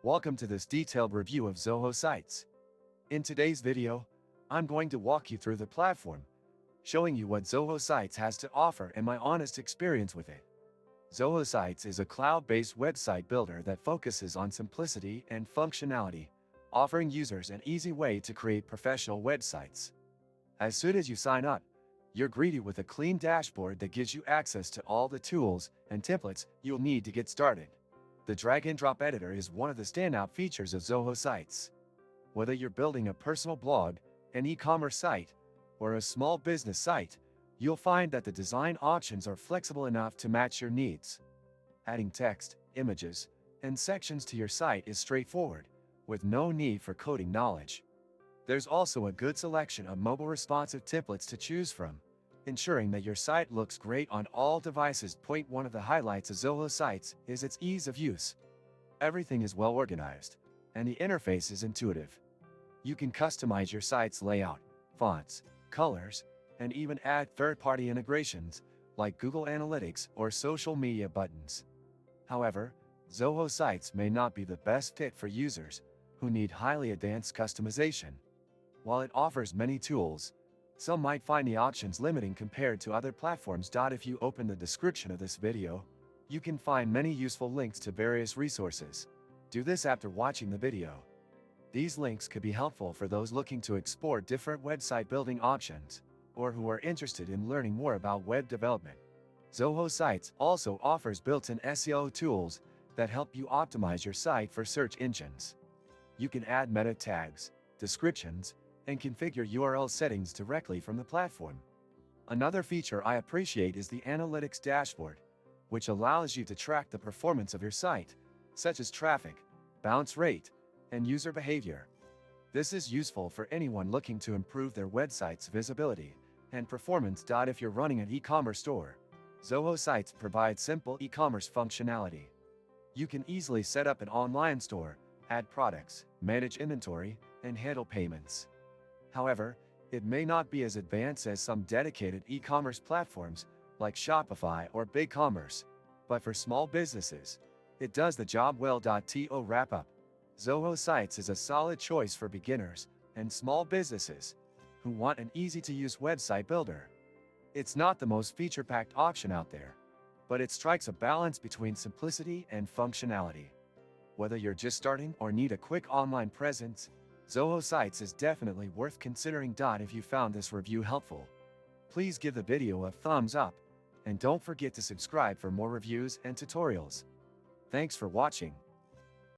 Welcome to this detailed review of Zoho sites. In today's video, I'm going to walk you through the platform, showing you what Zoho Sites has to offer and my honest experience with it. Zoho Sites is a cloud-based website builder that focuses on simplicity and functionality, offering users an easy way to create professional websites. As soon as you sign up, you're greeted with a clean dashboard that gives you access to all the tools and templates you'll need to get started. The drag-and-drop editor is one of the standout features of Zoho Sites. Whether you're building a personal blog, an e-commerce site, or a small business site, you'll find that the design options are flexible enough to match your needs. Adding text, images, and sections to your site is straightforward, with no need for coding knowledge. There's also a good selection of mobile responsive templates to choose from, ensuring that your site looks great on all devices. One of the highlights of Zoho Sites is its ease of use. Everything is well organized, and the interface is intuitive. You can customize your site's layout, fonts, colors, and even add third-party integrations like Google Analytics or social media buttons. However, Zoho Sites may not be the best fit for users who need highly advanced customization. While it offers many tools, some might find the options limiting compared to other platforms. If you open the description of this video, you can find many useful links to various resources. Do this after watching the video. These links could be helpful for those looking to explore different website building options, or who are interested in learning more about web development. Zoho Sites also offers built-in SEO tools that help you optimize your site for search engines. You can add meta tags, descriptions, and configure URL settings directly from the platform. Another feature I appreciate is the Analytics dashboard, which allows you to track the performance of your site, such as traffic, bounce rate, and user behavior. This is useful for anyone looking to improve their website's visibility and performance. If you're running an e-commerce store, Zoho Sites provides simple e-commerce functionality. You can easily set up an online store, add products, manage inventory, and handle payments. However, it may not be as advanced as some dedicated e-commerce platforms like Shopify or BigCommerce, but for small businesses, it does the job well. To wrap up, Zoho Sites is a solid choice for beginners and small businesses who want an easy-to-use website builder. It's not the most feature-packed option out there, but it strikes a balance between simplicity and functionality. Whether you're just starting or need a quick online presence, Zoho Sites is definitely worth considering. If you found this review helpful, please give the video a thumbs up, and don't forget to subscribe for more reviews and tutorials. Thanks for watching.